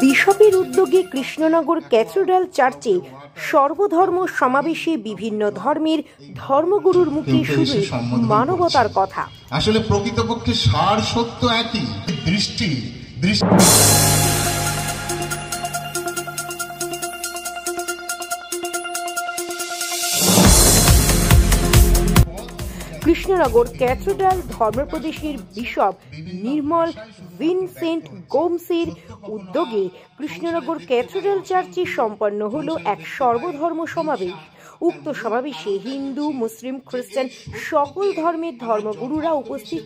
বিশপের উদ্যোগে কৃষ্ণনগর ক্যাথেড্রাল চার্চে সর্বধর্ম সমাবেশে বিভিন্ন ধর্মের ধর্মগুরুর মুখে শুধু মানবতার কথা। আসলে প্রকৃতপক্ষে সার সত্য একই, দৃষ্টি কৃষ্ণনগর ক্যাথেড্রাল ধর্মপ্রদেশের বিশপ নির্মল ভিনসেন্ট গোমসের উদ্যোগে কৃষ্ণনগর ক্যাথেড্রাল চার্চে সম্পন্ন হল এক সর্বধর্ম সমাবেশ। উক্ত সমাবেশে হিন্দু, মুসলিম, খ্রিস্টান সকল ধর্মের ধর্মগুরুরা উপস্থিত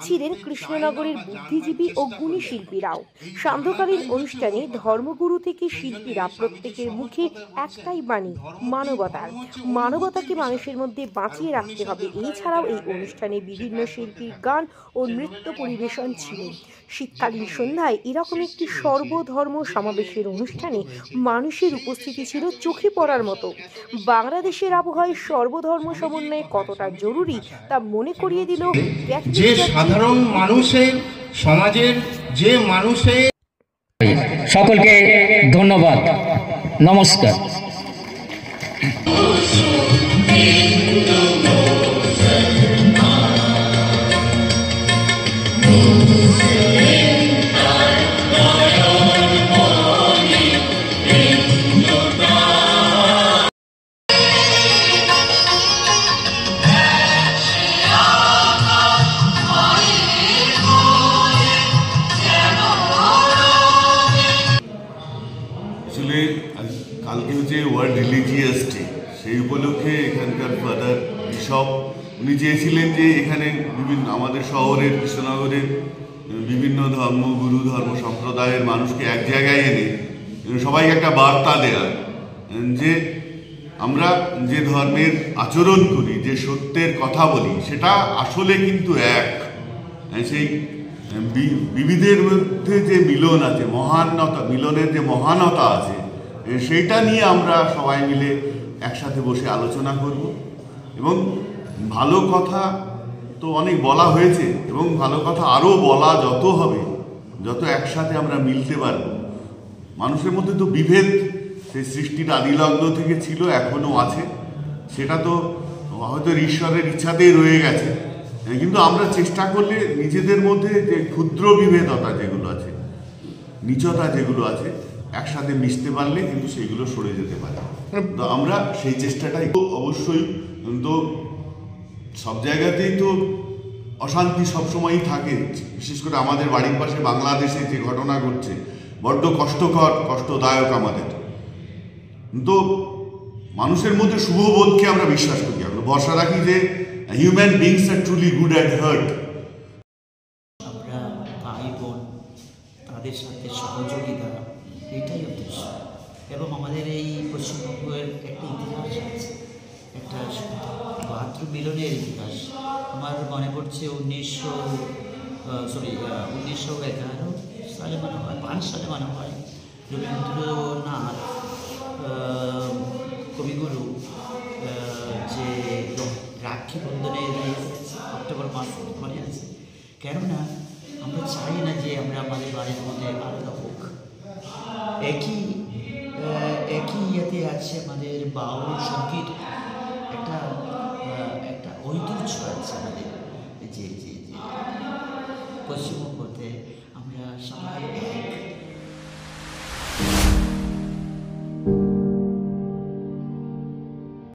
ছিলেন কৃষ্ণনগরের বুদ্ধিজীবী ও গুণী শিল্পীরাও। সান্ধ্যকালীন অনুষ্ঠানে ধর্মগুরু থেকে শিল্পীরা প্রত্যেকের মুখে একটাই বাণী, মানবতাকে মানুষের মধ্যে বাঁচিয়ে রাখতে হবে। এছাড়াও এই অনুষ্ঠানে বিভিন্ন শিল্পীর গান ও নৃত্য পরিবেশন ছিল। শীতকালীন সন্ধ্যায় এরকম একটি সর্বধর্ম সমাবেশের অনুষ্ঠানে মানুষের উপস্থিতি ছিল চোখে পড়ার মতো। বাংলাদেশের আবহাওয়ায় সর্বধর্ম সমন্বয় কতটা জরুরি তা মনে করিয়ে দিল যে সাধারণ মানুষের, সমাজের যে মানুষের। সকলকে ধন্যবাদ, নমস্কার। কালকে হচ্ছে ওয়ার্ল্ড রিলিজিয়াস ডে, সেই উপলক্ষে এখানকার ফাদার বিশপ উনি চেয়েছিলেন যে এখানে আমাদের শহরের কৃষ্ণনগরের বিভিন্ন ধর্মগুরু, ধর্ম সম্প্রদায়ের মানুষকে এক জায়গায় এনে সবাইকে একটা বার্তা দেয়া যে আমরা যে ধর্মের আচরণ করি, যে সত্যের কথা বলি, সেটা আসলে কিন্তু এক। সেই বিবিধের মধ্যে যে মিলন আছে, মিলনের যে মহানতা আছে, সেইটা নিয়ে আমরা সবাই মিলে একসাথে বসে আলোচনা করব। এবং ভালো কথা তো অনেক বলা হয়েছে, এবং ভালো কথা আরও বলা যত হবে, যত একসাথে আমরা মিলতে পারব। মানুষের মধ্যে তো বিভেদ সেই সৃষ্টির আদিলগ্ন থেকে ছিল, এখনও আছে, সেটা তো হয়তো ঈশ্বরের ইচ্ছাতেই রয়ে গেছে। কিন্তু আমরা চেষ্টা করলে নিজেদের মধ্যে যে ক্ষুদ্র বিভেদতা যেগুলো আছে, নীচতা যেগুলো আছে, একসাথে মিশতে পারলে কিন্তু সেইগুলো সরে যেতে পারে। তো আমরা সেই চেষ্টাটাই অবশ্যই, তো সব জায়গাতেই তো অশান্তি সবসময়ই থাকে, বিশেষ করে আমাদের বাড়ির পাশে বাংলাদেশে যে ঘটনা ঘটছে বড্ড কষ্টদায়ক আমাদের। তো মানুষের মধ্যে শুভবোধকে আমরা বিশ্বাস করি, আমরা ভরসা রাখি যে human beings are truly good at heart. আমরা ভাই বোন, তাদের সাথে সহযোগিতা, এটাই উদ্দেশ্য। এবং আমাদের এই পশ্চিমবঙ্গের একটা ইতিহাস আছে, একটা ভাতৃমিলনের ইতিহাস। আমার মনে পড়ছে 1911 সালে মনে হয়, 5 সালে মনে হয়, রবীন্দ্রনাথ কবিগুরু যে রাখি বন্ধনে অক্টোবর মাস মনে আছে। কেননা আমরা চাই না যে আমরা আমাদের বাড়ির মধ্যে আলাদা হোক। একই ইয়েতে আছে আমাদের বাউল সঙ্গীত, একটা ঐতিহ্য আছে আমাদের যে পশ্চিমবঙ্গতে।